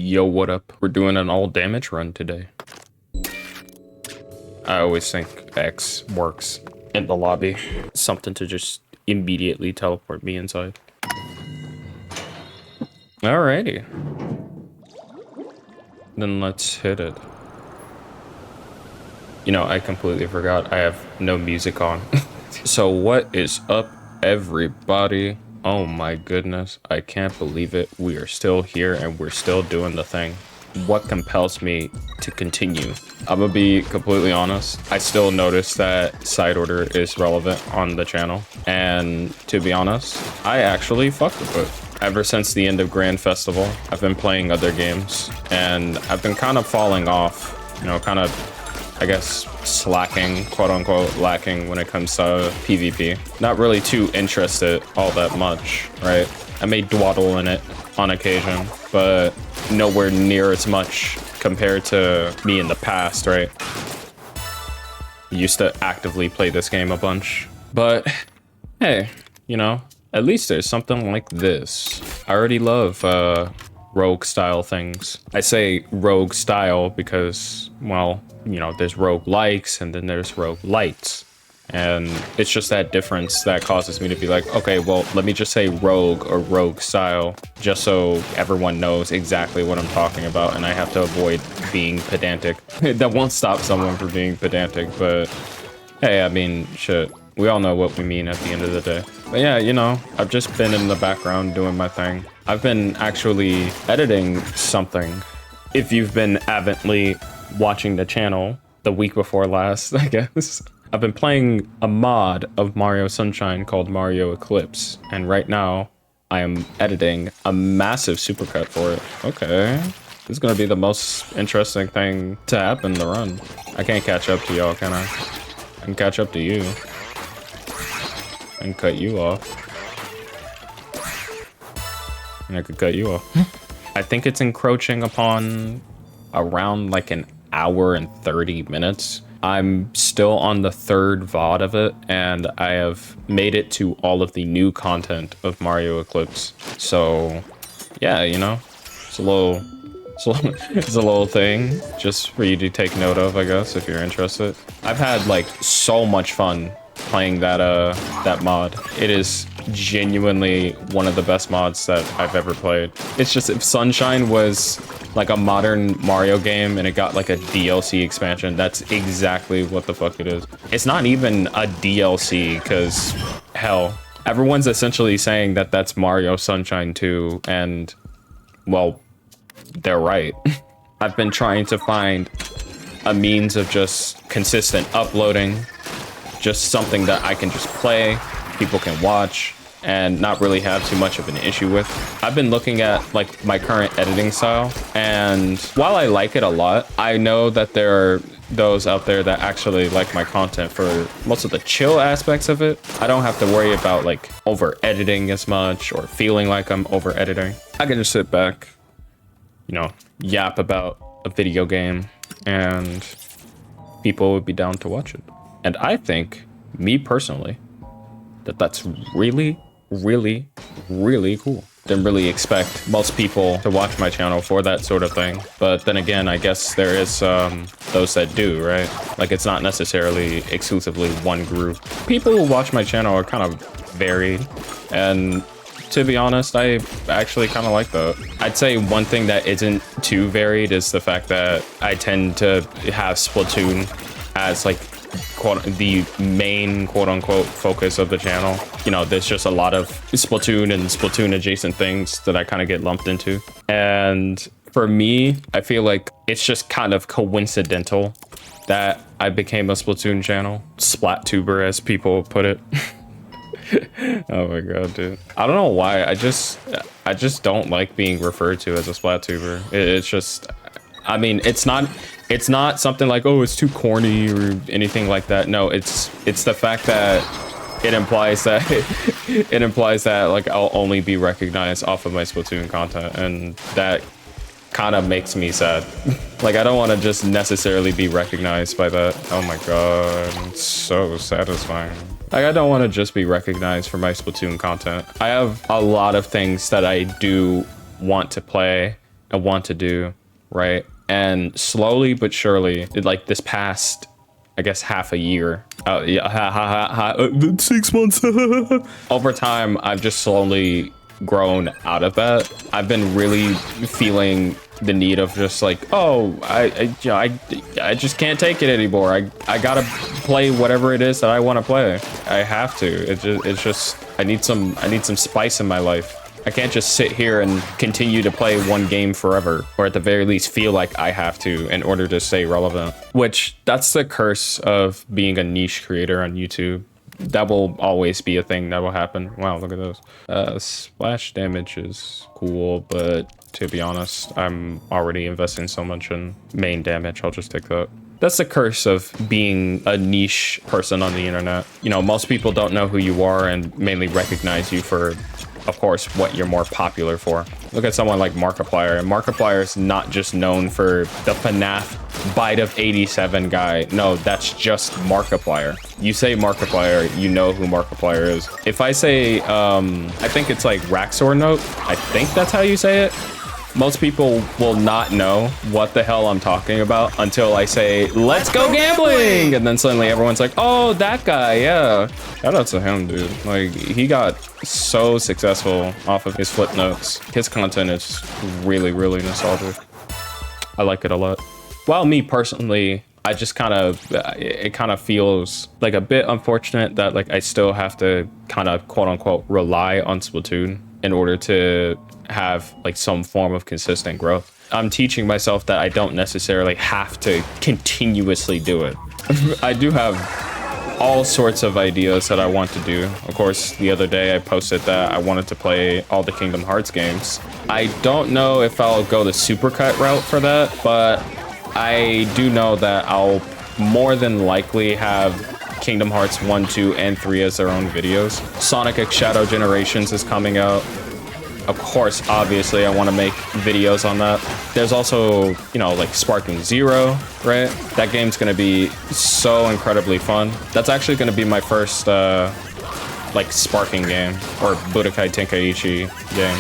Yo, what up? We're doing an all damage run today. I always think X works in the lobby. Something to just immediately teleport me inside. Alrighty. Then let's hit it. You know, I completely forgot I have no music on. So what is up, everybody? Oh my goodness, I can't believe it. We are still here and we're still doing the thing. What compels me to continue? I'm gonna be completely honest. I still notice that side order is relevant on the channel. And to be honest, I actually fuck with it. Ever since the end of Grand Festival, I've been playing other games and I've been kind of falling off, you know, kind of, I guess, slacking, quote unquote, lacking when it comes to PvP. Not really too interested all that much, right? I may dawdle in it on occasion, but nowhere near as much compared to me in the past, right? Used to actively play this game a bunch, but hey, you know, at least there's something like this. I already love rogue style things. I say rogue style because, well, you know, there's rogue likes and then there's rogue lights. And it's just that difference that causes me to be like, okay, well, let me just say rogue or rogue style, just so everyone knows exactly what I'm talking about and I have to avoid being pedantic. That won't stop someone from being pedantic, but hey, I mean, shit. We all know what we mean at the end of the day. But yeah, you know, I've just been in the background doing my thing. I've been actually editing something. If you've been avidly watching the channel the week before last, I guess. I've been playing a mod of Mario Sunshine called Mario Eclipse. And right now I am editing a massive supercut for it. Okay. This is gonna be the most interesting thing to happen in the run. I can't catch up to y'all, can I? I can catch up to you. And cut you off. And I could cut you off. I think it's encroaching upon around like an hour and 30 minutes. I'm still on the third VOD of it, and I have made it to all of the new content of Mario Eclipse. So yeah, you know, it's a little thing just for you to take note of, I guess, if you're interested. I've had like so much fun playing that mod. It is genuinely one of the best mods that I've ever played. It's just, if Sunshine was like a modern Mario game and it got like a DLC expansion, that's exactly what the fuck it is. It's not even a DLC because, hell, everyone's essentially saying that that's Mario Sunshine 2, and well, they're right. I've been trying to find a means of just consistent uploading, just something that I can just play, people can watch, and not really have too much of an issue with. I've been looking at like my current editing style, and while I like it a lot, I know that there are those out there that actually like my content for most of the chill aspects of it. I don't have to worry about like over editing as much or feeling like I'm over editing. I can just sit back, you know, yap about a video game and people would be down to watch it. And I think, me personally, that that's really, really, really cool. Didn't really expect most people to watch my channel for that sort of thing. But then again, I guess there is those that do, right? Like, it's not necessarily exclusively one group. People who watch my channel are kind of varied. And to be honest, I actually kind of like that. I'd say one thing that isn't too varied is the fact that I tend to have Splatoon as like the main quote-unquote focus of the channel. You know, there's just a lot of Splatoon and Splatoon adjacent things that I kind of get lumped into. And for me, I feel like it's just kind of coincidental that I became a Splatoon channel. Splat-tuber, as people put it. Oh my god, dude. I don't know why. I just don't like being referred to as a Splat-tuber. It's just, I mean, it's not something like, oh, it's too corny or anything like that. No, it's the fact that it implies that like I'll only be recognized off of my Splatoon content, and that kind of makes me sad. Like, I don't want to just necessarily be recognized by that. Oh my god, it's so satisfying. Like, I don't want to just be recognized for my Splatoon content. I have a lot of things that I do want to play I want to do, right? And slowly but surely, like this past, I guess, half a year, 6 months. Over time, I've just slowly grown out of that. I've been really feeling the need of just like, oh, I just can't take it anymore. I gotta play whatever it is that I want to play. I have to. It's just I need some spice in my life. I can't just sit here and continue to play one game forever, or at the very least feel like I have to in order to stay relevant. Which, that's the curse of being a niche creator on YouTube. That will always be a thing that will happen. Wow, look at those. Splash damage is cool, but to be honest, I'm already investing so much in main damage. I'll just take that. That's the curse of being a niche person on the internet. You know, most people don't know who you are and mainly recognize you for, of course, what you're more popular for. Look at someone like Markiplier, and Markiplier is not just known for the FNAF Bite of 87 guy. No, that's just Markiplier. You say Markiplier, you know who Markiplier is. If I say, I think it's like Raxor Note, I think that's how you say it. Most people will not know what the hell I'm talking about until I say, let's go gambling! And then suddenly everyone's like, oh, that guy, yeah. Shout out to him, dude. Like, he got so successful off of his flip notes. His content is really, really nostalgic. I like it a lot. While me personally, I just it kind of feels like a bit unfortunate that like I still have to kind of quote unquote rely on Splatoon in order to have like some form of consistent growth. I'm teaching myself that I don't necessarily have to continuously do it. I do have all sorts of ideas that I want to do. Of course, the other day I posted that I wanted to play all the Kingdom Hearts games. I don't know if I'll go the supercut route for that, but I do know that I'll more than likely have Kingdom Hearts 1, 2, and 3 as their own videos. Sonic X Shadow Generations is coming out. Of course, obviously, I want to make videos on that. There's also, you know, like Sparking Zero, right? That game's going to be so incredibly fun. That's actually going to be my first, like, Sparking game, or Budokai Tenkaichi game.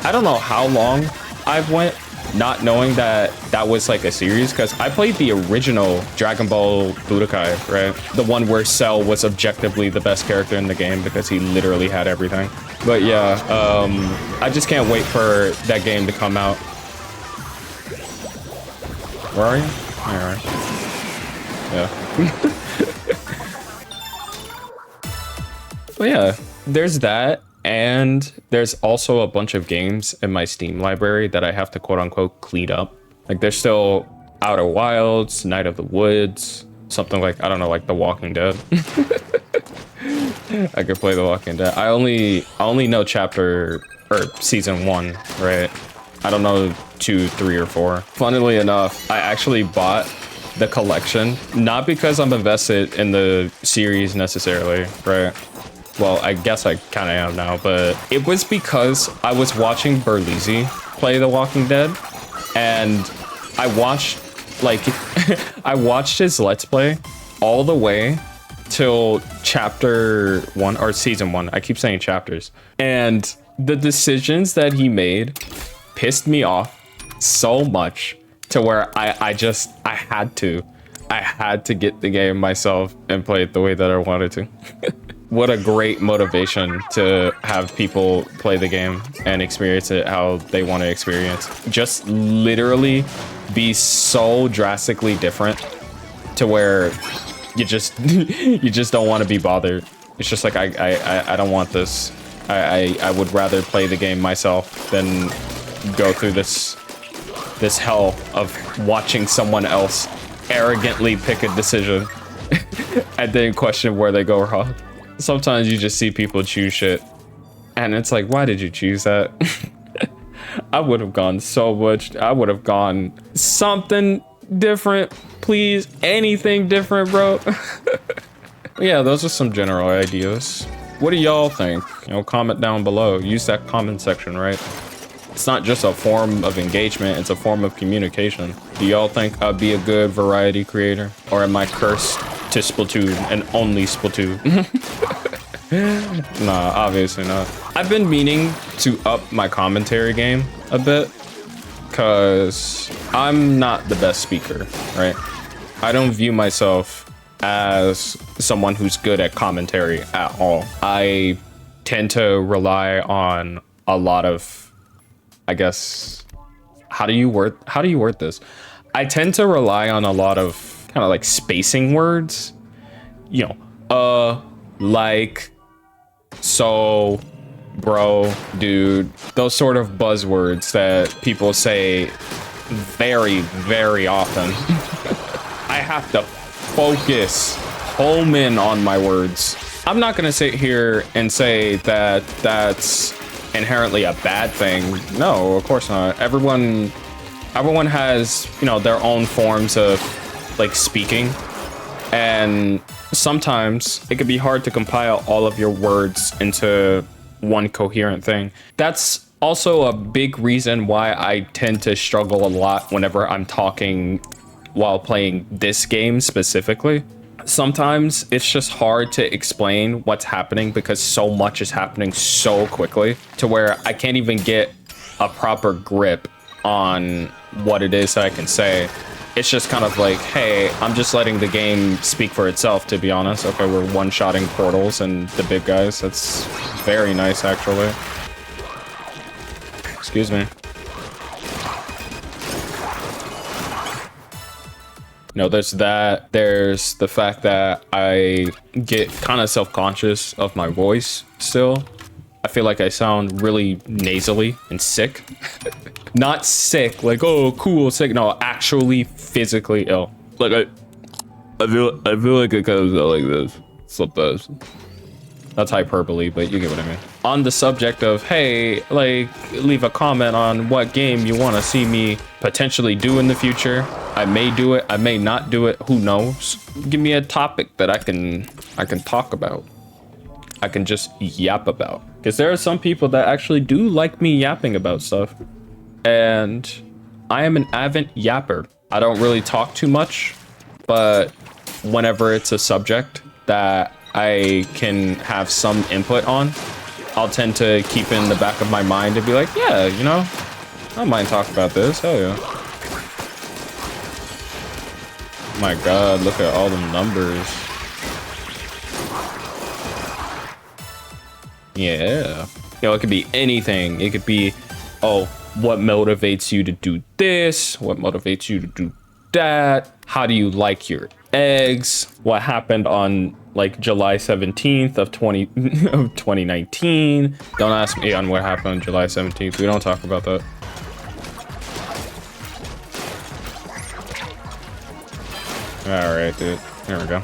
I don't know how long I've went not knowing that that was like a series, because I played the original Dragon Ball Budokai, right? The one where Cell was objectively the best character in the game because he literally had everything. But yeah, I just can't wait for that game to come out. Where are you? All right. Yeah. But yeah, there's that. And there's also a bunch of games in my Steam library that I have to quote unquote clean up. Like there's still Outer Wilds, Night of the Woods, something like, I don't know, like The Walking Dead. I could play The Walking Dead. I only know season 1, right? I don't know 2, 3, or 4. Funnily enough, I actually bought the collection, not because I'm invested in the series necessarily, right? Well, I guess I kind of am now, but it was because I was watching Burleezy play The Walking Dead, and I watched, like, I watched his Let's Play all the way till chapter 1, or season 1. I keep saying chapters. And the decisions that he made pissed me off so much to where I had to get the game myself and play it the way that I wanted to. What a great motivation to have people play the game and experience it how they want to experience. Just literally be so drastically different to where you just don't want to be bothered. It's just like I don't want this. I would rather play the game myself than go through this hell of watching someone else arrogantly pick a decision and then question where they go wrong. Sometimes you just see people choose shit and it's like, why did you choose that? I would have gone something different, please. Anything different, bro. Yeah, those are some general ideas. What do y'all think? You know, comment down below. Use that comment section, right? It's not just a form of engagement, it's a form of communication. Do y'all think I'd be a good variety creator? Or am I cursed to Splatoon and only Splatoon? Nah, obviously not. I've been meaning to up my commentary game a bit. because I'm not the best speaker, right? I don't view myself as someone who's good at commentary at all. I tend to rely on a lot of, I guess, how do you word this? I tend to rely on a lot of kind of like spacing words, you know, like, so, bro, dude, those sort of buzzwords that people say very, very often. I have to focus, home in on my words. I'm not gonna sit here and say that that's inherently a bad thing. No, of course not. Everyone has, you know, their own forms of like speaking, and sometimes it can be hard to compile all of your words into one coherent thing. That's also a big reason why I tend to struggle a lot whenever I'm talking while playing this game specifically. Sometimes it's just hard to explain what's happening because so much is happening so quickly to where I can't even get a proper grip on what it is that I can say. It's just kind of like, hey, I'm just letting the game speak for itself, to be honest. Okay, we're one-shotting portals and the big guys. That's very nice, actually. Excuse me. No, there's that. There's the fact that I get kind of self-conscious of my voice still. I feel like I sound really nasally and sick. Not sick, like, oh, cool, sick. No, actually physically ill. Like, I feel like it kind of sounds like this sometimes. That's hyperbole, but you get what I mean. On the subject of, hey, like, leave a comment on what game you want to see me potentially do in the future. I may do it, I may not do it, who knows? Give me a topic that I can talk about. I can just yap about. Because there are some people that actually do like me yapping about stuff. And I am an avid yapper. I don't really talk too much, but whenever it's a subject that I can have some input on, I'll tend to keep in the back of my mind and be like, yeah, you know, I don't mind talking about this, hell yeah. My God, look at all the numbers. Yeah. You know, it could be anything. It could be, oh, what motivates you to do this? What motivates you to do that? How do you like your eggs? What happened on like July 17th of 2019? Don't ask me on what happened on July 17th. We don't talk about that. All right, dude. There we go.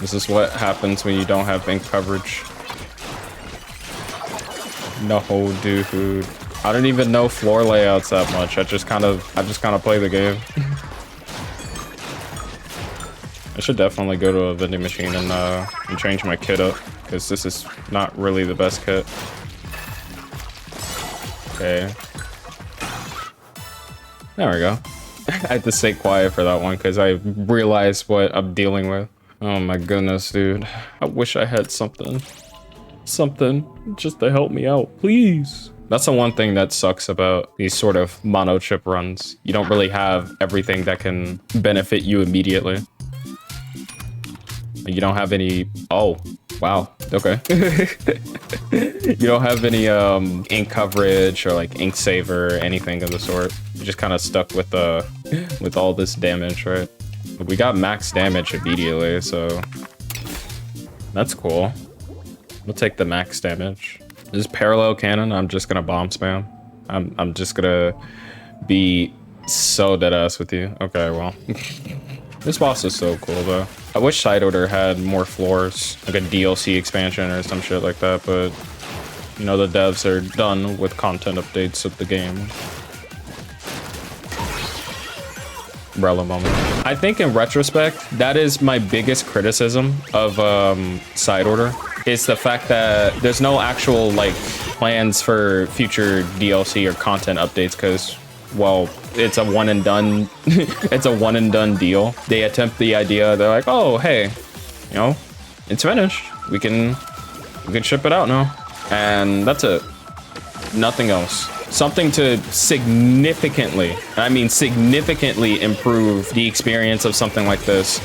This is what happens when you don't have ink coverage. No, dude. I don't even know floor layouts that much. I just kind of play the game. I should definitely go to a vending machine and change my kit up, because this is not really the best kit. Okay. There we go. I had to stay quiet for that one because I realized what I'm dealing with. Oh my goodness, dude. I wish I had something just to help me out, please. That's the one thing that sucks about these sort of mono chip runs. You don't really have everything that can benefit you immediately. You don't have any, oh, wow, okay. You don't have any ink coverage or like ink saver or anything of the sort. You're just kind of stuck with all this damage, right? We got max damage immediately, so that's cool. We'll take the max damage. This parallel cannon, I'm just gonna bomb spam. I'm just gonna be so deadass with you. Okay, well. This boss is so cool though. I wish Side Order had more floors, like a DLC expansion or some shit like that, but you know, the devs are done with content updates of the game. Umbrella moment. I think in retrospect, that is my biggest criticism of Side Order. Is the fact that there's no actual like plans for future DLC or content updates, because, well, it's a one and done. It's a one and done deal. They attempt the idea. They're like, oh, hey, you know, it's finished. We can ship it out now, and that's it. Nothing else. something to significantly, I mean significantly improve the experience of something like this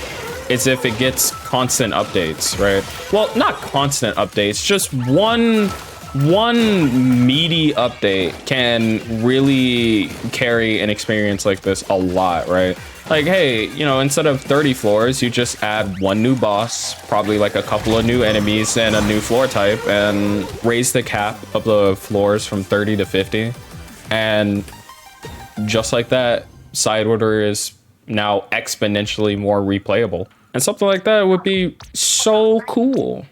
is if it gets constant updates, right? Well, not constant updates, just one meaty update can really carry an experience like this a lot, right? Like, hey, you know, instead of 30 floors, you just add one new boss, probably like a couple of new enemies and a new floor type, and raise the cap of the floors from 30 to 50. And just like that, side order is now exponentially more replayable. And something like that would be so cool.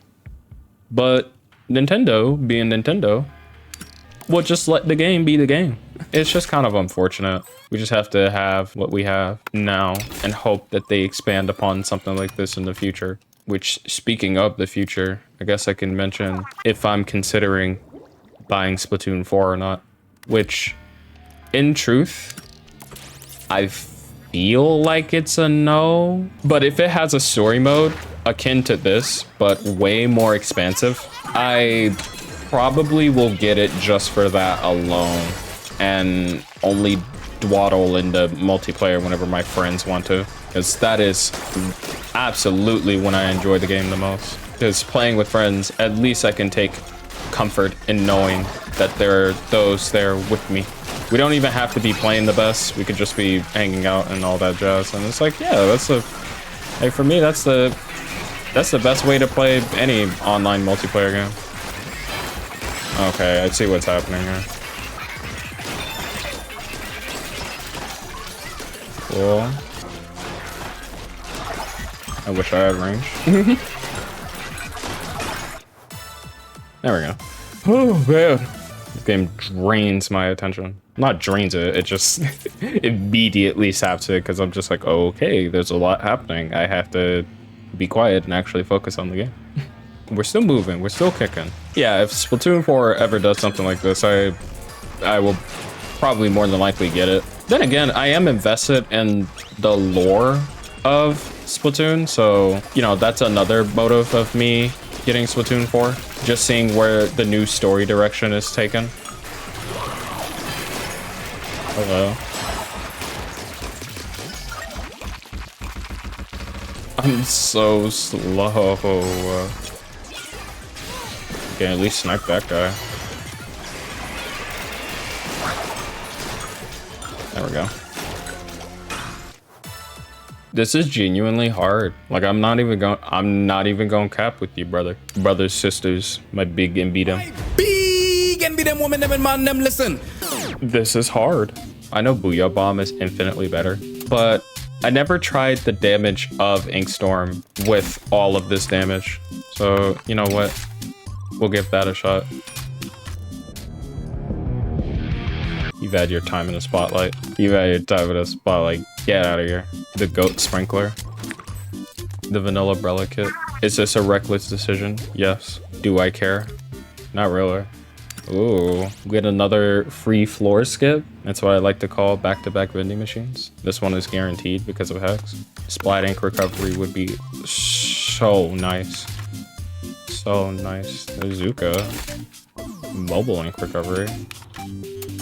But Nintendo, being Nintendo, will just let the game be the game. It's just kind of unfortunate. We just have to have what we have now and hope that they expand upon something like this in the future. Which, speaking of the future, I guess I can mention if I'm considering buying Splatoon 4 or not. Which, in truth, I feel like it's a no. But if it has a story mode akin to this, but way more expansive, I probably will get it just for that alone and only dwaddle into multiplayer whenever my friends want to, because that is absolutely when I enjoy the game the most. Because playing with friends, at least I can take comfort in knowing that there are those there with me. We don't even have to be playing the best. We could just be hanging out and all that jazz. And it's like, yeah, that's the, hey, for me, that's the best way to play any online multiplayer game. Okay, I see what's happening here. Cool. I wish I had range. There we go. Oh, man. This game drains my attention. Not drains it, it just immediately saps it because I'm just like, oh, okay, there's a lot happening. I have to be quiet and actually focus on the game. We're still moving, we're still kicking. Yeah, if Splatoon 4 ever does something like this, I will probably more than likely get it. Then again, I am invested in the lore of Splatoon, so, you know, that's another motive of me getting Splatoon 4. Just seeing where the new story direction is taken. Hello. I'm so slow. Okay, at least snipe that guy. There we go. This is genuinely hard. Like, I'm not even going cap with you, brother. Brothers, sisters, my big and beat 'em. Big and beat 'em woman, them and man, them listen. This is hard. I know Booyah Bomb is infinitely better, but I never tried the damage of Inkstorm with all of this damage. So, you know what? We'll give that a shot. You've had your time in the spotlight. You've had your time in the spotlight. Get out of here. The goat sprinkler. The vanilla umbrella kit. Is this a reckless decision? Yes. Do I care? Not really. Ooh, we get another free floor skip. That's what I like to call back-to-back vending machines. This one is guaranteed because of Hex. Splat ink recovery would be so nice. So nice. Bazooka. Mobile ink recovery.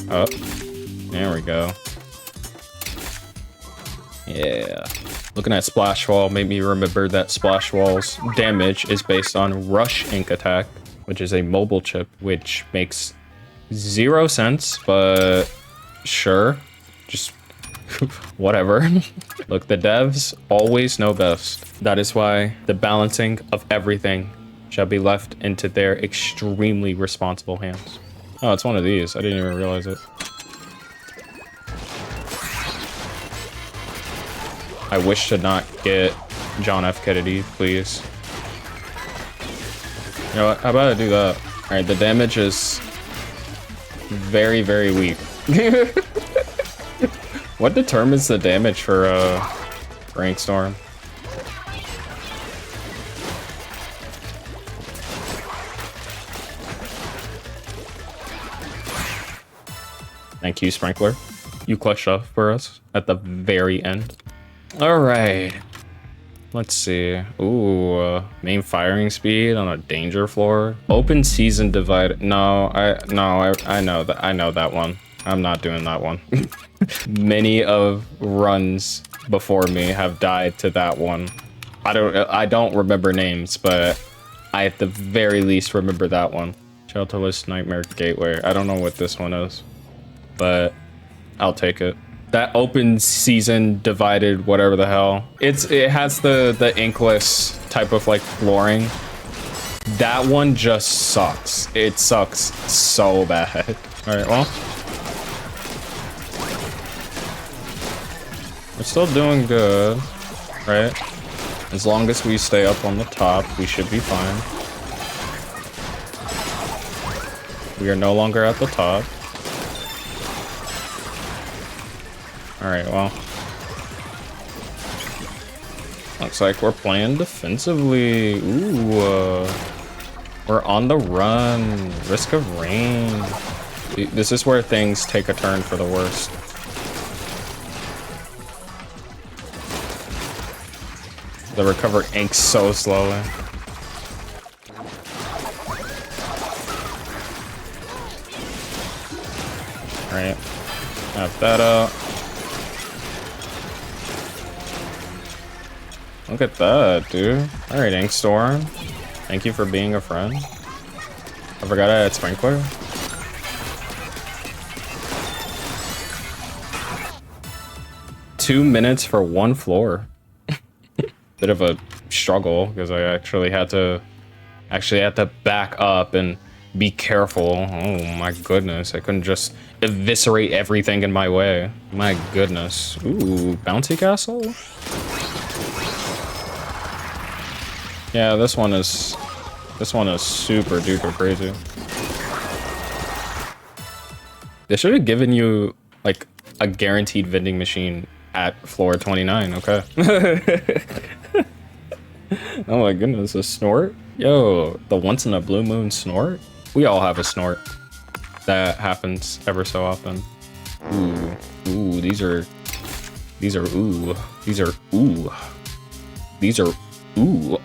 Oh, there we go. Yeah. Looking at Splash Wall made me remember that Splash Wall's damage is based on Rush Ink Attack, which is a mobile chip, which makes 0 sense, but sure. Just whatever. Look, the devs always know best. That is why the balancing of everything shall be left into their extremely responsible hands. Oh, it's one of these. I didn't even realize it. I wish to not get John F. Kennedy, please. You know what? How about I do that? All right, the damage is very, very weak. What determines the damage for Inkstorm? Thank you, Sprinkler. You clutched up for us at the very end. All right. Let's see. Ooh, main firing speed on a danger floor. Open season divided. No, I know that. I know that one. I'm not doing that one. Many of runs before me have died to that one. I don't remember names, but I at the very least remember that one. Shelterless Nightmare Gateway. I don't know what this one is, but I'll take it. That open season divided whatever the hell. It has the inkless type of like flooring. That one just sucks. It sucks so bad. All right, well. We're still doing good, right? As long as we stay up on the top, we should be fine. We are no longer at the top. All right, well. Looks like we're playing defensively. Ooh, we're on the run. Risk of rain. This is where things take a turn for the worst. The recover inks so slowly. All right, have that up. Look at that, dude. All right, Ink Storm. Thank you for being a friend. I forgot I had Sprinkler. Two minutes for one floor. Bit of a struggle because I actually had to back up and be careful. Oh my goodness, I couldn't just eviscerate everything in my way. My goodness. Ooh, bouncy castle. Yeah, this one is super duper crazy. They should have given you like a guaranteed vending machine at floor 29. Okay. Oh my goodness, a snort? Yo, the once in a blue moon snort? We all have a snort. That happens ever so often. Ooh, ooh, these are ooh. These are ooh. These are ooh.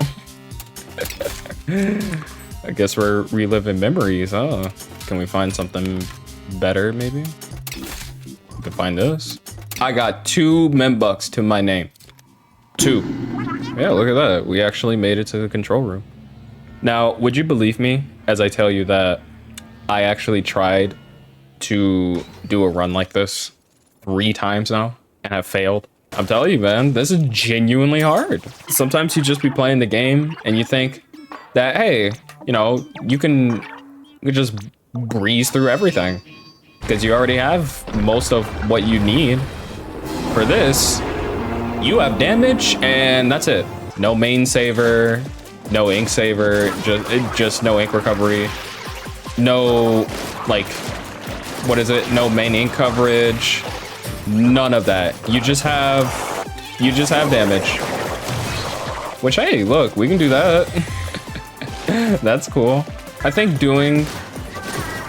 I guess we're reliving memories, huh? Can we find something better, maybe? We can find this. I got 2 membucks to my name. 2. Yeah, look at that. We actually made it to the control room. Now, would you believe me as I tell you that I actually tried to do a run like this 3 times now and have failed? I'm telling you, man, this is genuinely hard. Sometimes you just be playing the game and you think that, hey, you know, you can just breeze through everything because you already have most of what you need. For this, you have damage and that's it. No main saver, no ink saver, just no ink recovery. No, like, what is it? No main ink coverage. None of that. You just have damage. Which, hey, look, we can do that. That's cool. I think doing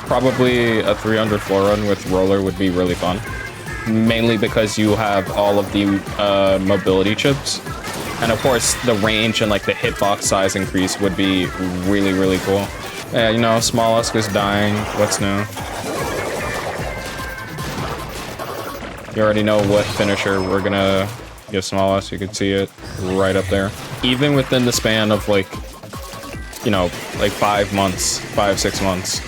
probably a 300 floor run with roller would be really fun. Mainly because you have all of the mobility chips. And of course, the range and like the hitbox size increase would be really, really cool. Yeah, you know, Smollusk is dying. What's new? You already know what finisher we're gonna give Smollusk. You can see it right up there. Even within the span of like, you know, like 5 months, 5-6 months,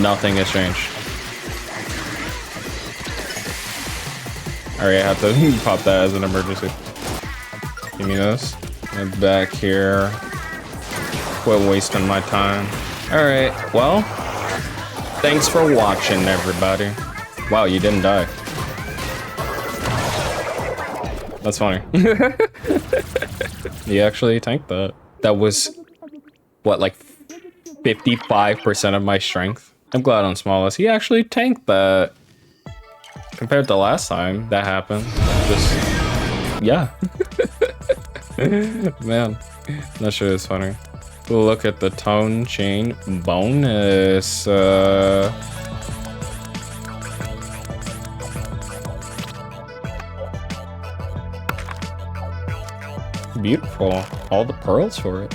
nothing has changed. All right, I have to pop that as an emergency. Give me this. And back here. Quit wasting my time. All right, well, thanks for watching, everybody. Wow, you didn't die. That's funny. He actually tanked that. That was, what, like 55% of my strength? I'm glad on Smallest. He actually tanked that. Compared to last time that happened. Just, yeah. Man, that shit is funny. Look at the tone chain bonus. beautiful. All the pearls for it.